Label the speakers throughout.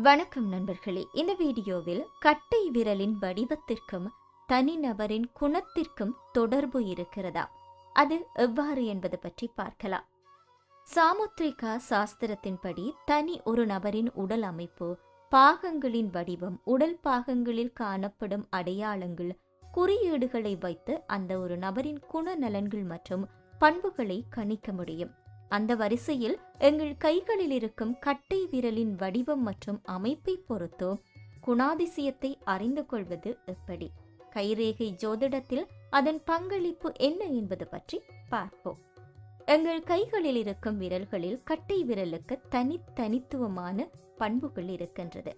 Speaker 1: வணக்கம் நண்பர்களே. இந்த வீடியோவில் கட்டை விரலின் வடிவத்திற்கும் தனிநபரின் குணத்திற்கும் தொடர்பு இருக்கிறதா, அது எவ்வாறு என்பது பற்றி பார்க்கலாம். சாமுத்திரிகா சாஸ்திரத்தின்படி தனி ஒரு நபரின் உடல் அமைப்பு, பாகங்களின் வடிவம், உடல் பாகங்களில் காணப்படும் அடையாளங்கள், குறியீடுகளை வைத்து அந்த ஒரு நபரின் குணநலன்கள் மற்றும் பண்புகளை கணிக்க முடியும். அந்த வரிசையில் எங்கள் கைகளில் இருக்கும் கட்டை விரலின் வடிவம் மற்றும் அமைப்பை பொறுத்தோ குணாதிசயத்தை அறிந்து கொள்வது எப்படி, கைரேகை ஜோதிடத்தில் அதன் பங்களிப்பு என்ன என்பது பற்றி பார்ப்போம். எங்கள் கைகளில் இருக்கும் விரல்களில் கட்டை விரலுக்கு தனித்துவமான பண்புகள் இருக்கின்றது.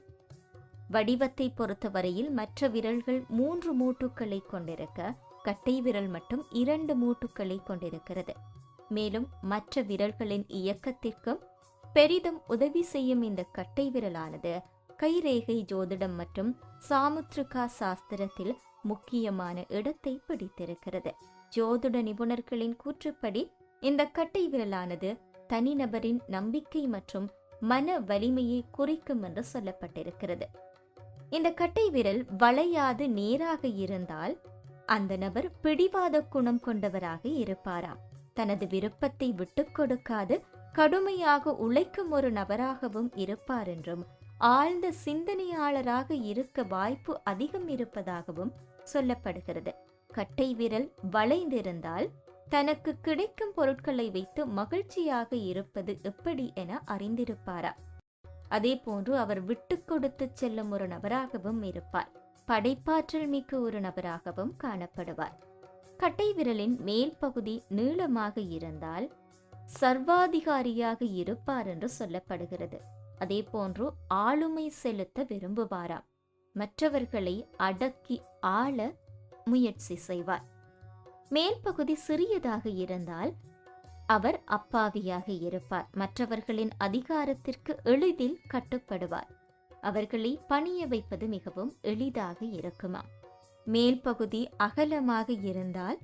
Speaker 1: வடிவத்தை பொறுத்தவரையில் மற்ற விரல்கள் 3 மூட்டுக்களை கொண்டிருக்க, கட்டை விரல் மட்டும் 2 மூட்டுக்களை கொண்டிருக்கிறது. மேலும் மற்ற விரல்களின் இயக்கத்திற்கும் பெரிதும் உதவி செய்யும் இந்த கட்டை விரலானது கைரேகை ஜோதிடம் மற்றும் சாமுத்திரிகா சாஸ்திரத்தில் முக்கியமான இடத்தை பிடித்திருக்கிறது. ஜோதிட நிபுணர்களின் கூற்றுப்படி இந்த கட்டை விரலானது தனிநபரின் நம்பிக்கை மற்றும் மன வலிமையை குறிக்கும் என்று சொல்லப்பட்டிருக்கிறது. இந்த கட்டை விரல் வளையாது நேராக இருந்தால் அந்த நபர் பிடிவாத குணம் கொண்டவராக இருப்பாராம். தனது விருப்பத்தை விட்டுக் கொடுக்காது கடுமையாக உழைக்கும் ஒரு நபராகவும் இருப்பார் என்றும், ஆழ்ந்த சிந்தனையாளராக இருக்க வாய்ப்பு அதிகம் இருப்பதாகவும் சொல்லப்படுகிறது. கட்டை விரல் வளைந்திருந்தால் தனக்கு கிடைக்கும் பொருட்களை வைத்து மகிழ்ச்சியாக இருப்பது எப்படி என அறிந்திருப்பாரா. அதே போன்று அவர் விட்டு கொடுத்து செல்லும் ஒரு நபராகவும் இருப்பார். படைப்பாற்றல் மிக்க ஒரு நபராகவும் காணப்படுவார். கட்டை விரலின் மேல் பகுதி நீளமாக இருந்தால் சர்வாதிகாரியாக இருப்பார் என்று சொல்லப்படுகிறது. அதே போன்று ஆளுமை செலுத்த விரும்புவாராம். மற்றவர்களை அடக்கி ஆள முயற்சி செய்வார். மேல் பகுதி சிறியதாக இருந்தால் அவர் அப்பாவியாக இருப்பார். மற்றவர்களின் அதிகாரத்திற்கு எளிதில் கட்டுப்படுவார். அவர்களை பணிய வைப்பது மிகவும் எளிதாக இருக்குமாம். மேல் பகுதி அகலமாக இருந்தால்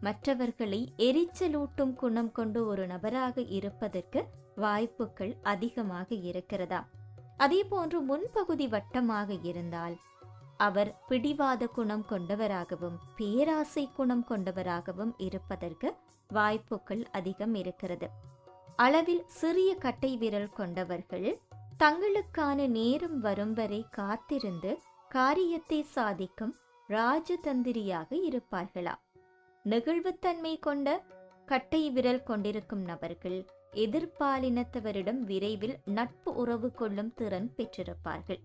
Speaker 1: மற்றவர்களை எரிச்சலூட்டும் குணம் கொண்டு ஒரு நபராக இருப்பதற்கு வாய்ப்புகள் அதிகமாக இருக்கிறதா. அதே போன்று முன்பகுதி வட்டமாக இருந்தால் அவர் பிடிவாத குணம் கொண்டவராகவும் பேராசை குணம் கொண்டவராகவும் இருப்பதற்கு வாய்ப்புகள் அதிகம் இருக்கிறது. அளவில் சிறிய கட்டை விரல் கொண்டவர்கள் தங்களுக்கான நேரம் வரும் வரை காத்திருந்து காரியத்தை சாதிக்கும் ராஜதந்திரியாக இருப்பார்களா. நெகிழ்வுத்தன்மை கொண்ட கட்டை விரல் கொண்டிருக்கும் நபர்கள் எதிர்பாலினத்தவரிடம் விரைவில் நட்பு உறவு கொள்ளும் திறன் பெற்றிருப்பார்கள்.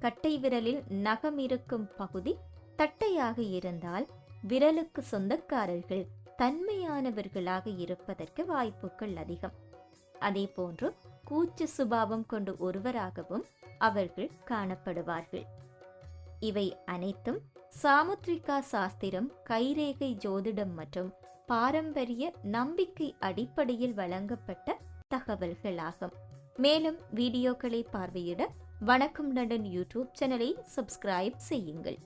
Speaker 1: கட்டை விரலில் நகம் இருக்கும் பகுதி தட்டையாக இருந்தால் விரலுக்கு சொந்தக்காரர்கள் தன்மையானவர்களாக இருப்பதற்கு வாய்ப்புகள் அதிகம். அதே போன்று கூச்ச சுபாவம் கொண்டு ஒருவராகவும் அவர்கள் காணப்படுவார்கள். இவை அனைத்தும் சாமுத்திரிகா சாஸ்திரம், கைரேகை ஜோதிடம் மற்றும் பாரம்பரிய நம்பிக்கை அடிப்படையில் வழங்கப்பட்ட தகவல்களாகும். மேலும் வீடியோக்களை பார்வையிட வணக்கம் லண்டன் யூடியூப் சேனலை சப்ஸ்கிரைப் செய்யுங்கள்.